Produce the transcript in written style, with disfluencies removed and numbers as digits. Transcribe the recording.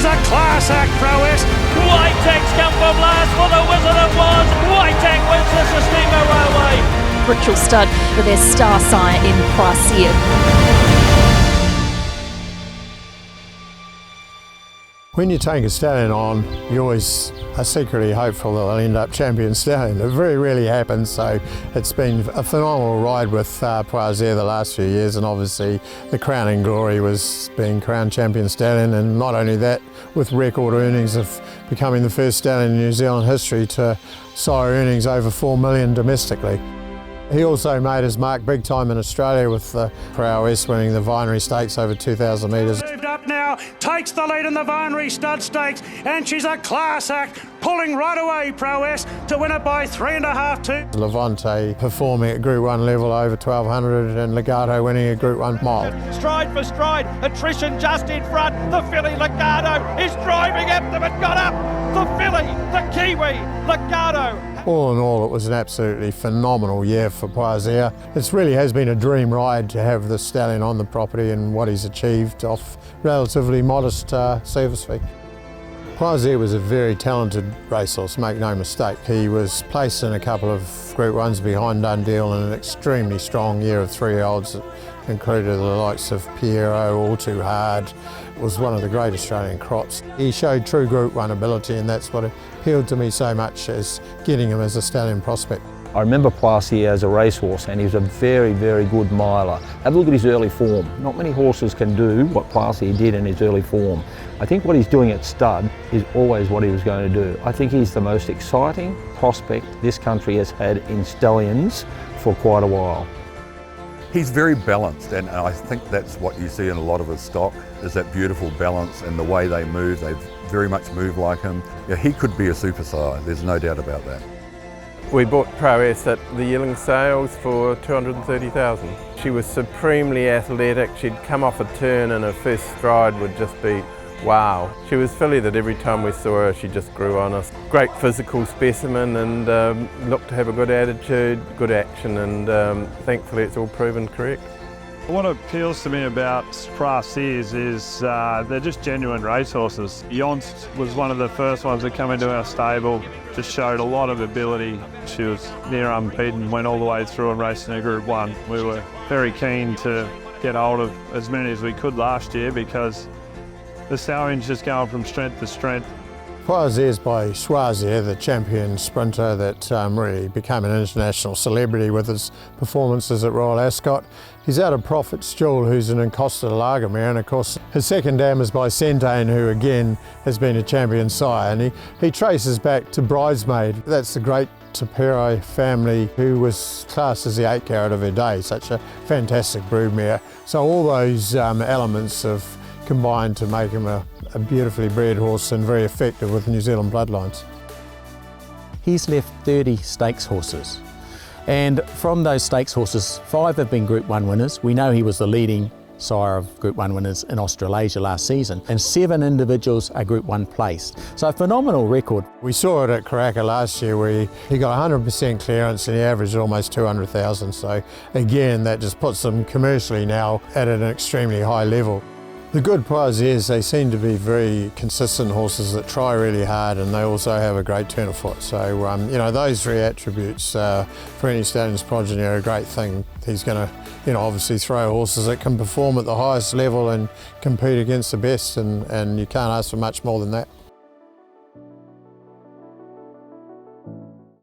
she's a class act, Proisir. Whitehack's come from last for the Wizard of Woz. Whitehack wins the Sistema Railway. Ritual stud with their star sire in Proisir. When you take a stallion on, you always are secretly hopeful that they'll end up champion stallion. It very rarely happens, so it's been a phenomenal ride with Proisir the last few years, and obviously the crowning glory was being crowned champion stallion, and not only that, with record earnings of becoming the first stallion in New Zealand history to sire earnings over 4 million domestically. He also made his mark big time in Australia with the Proisir winning the Vinery Stakes over 2,000 metres. Moved up now, takes the lead in the Vinery Stud Stakes, and she's a class act, pulling right away Proisir to win it by 3.5 2. Levante performing at Group 1 level over 1,200 and Legato winning a Group 1 mile. Stride for stride, attrition just in front. The filly Legato is driving at them. It got up. The filly, the Kiwi, Legato. All in all, it was an absolutely phenomenal year for Proisir. It really has been a dream ride to have the stallion on the property and what he's achieved off relatively modest service fee. Proisir was a very talented racehorse, make no mistake. He was placed in a couple of Group 1s behind Dundeel in an extremely strong year of 3-year-olds that included the likes of Piero, All Too Hard. It was one of the great Australian crops. He showed true Group 1 ability, and that's what appealed to me so much as getting him as a stallion prospect. I remember Proisir as a racehorse, and he was a very, very good miler. Have a look at his early form. Not many horses can do what Proisir did in his early form. I think what he's doing at stud is always what he was going to do. I think he's the most exciting prospect this country has had in stallions for quite a while. He's very balanced, and I think that's what you see in a lot of his stock, is that beautiful balance and the way they move. They very much move like him. Yeah, he could be a super sire, there's no doubt about that. We bought Proisir at the Yearling Sales for $230,000. She was supremely athletic. She'd come off a turn and her first stride would just be wow. She was filly that every time we saw her she just grew on us. Great physical specimen and looked to have a good attitude, good action, and thankfully it's all proven correct. What appeals to me about Proisir is they're just genuine racehorses. Yonst was one of the first ones that come into our stable, just showed a lot of ability. She was near unbeaten, went all the way through and raced in a Group 1. We were very keen to get hold of as many as we could last year because the stallion's just going from strength to strength. Proisir's by Choisir, the champion sprinter that really became an international celebrity with his performances at Royal Ascot. He's out of Prophet's Jewel, who's an Encosta lager mare, and of course his second dam is by Centane, who again has been a champion sire, and he traces back to Bridesmaid. That's the great Tapero family who was classed as the 8 carat of her day, such a fantastic broodmare. So all those elements have combined to make him a beautifully bred horse and very effective with New Zealand bloodlines. He's left 30 stakes horses, and from those stakes horses 5 have been Group 1 winners. We know he was the leading sire of Group 1 winners in Australasia last season, and 7 individuals are Group 1 placed. So a phenomenal record. We saw it at Karaka last year where he got 100% clearance and he averaged almost 200,000. So again, that just puts them commercially now at an extremely high level. The good Proisirs, they seem to be very consistent horses that try really hard, and they also have a great turn of foot. So, you know, those 3 attributes for any stallion's progeny are a great thing. He's going to, obviously throw horses that can perform at the highest level and compete against the best, and you can't ask for much more than that.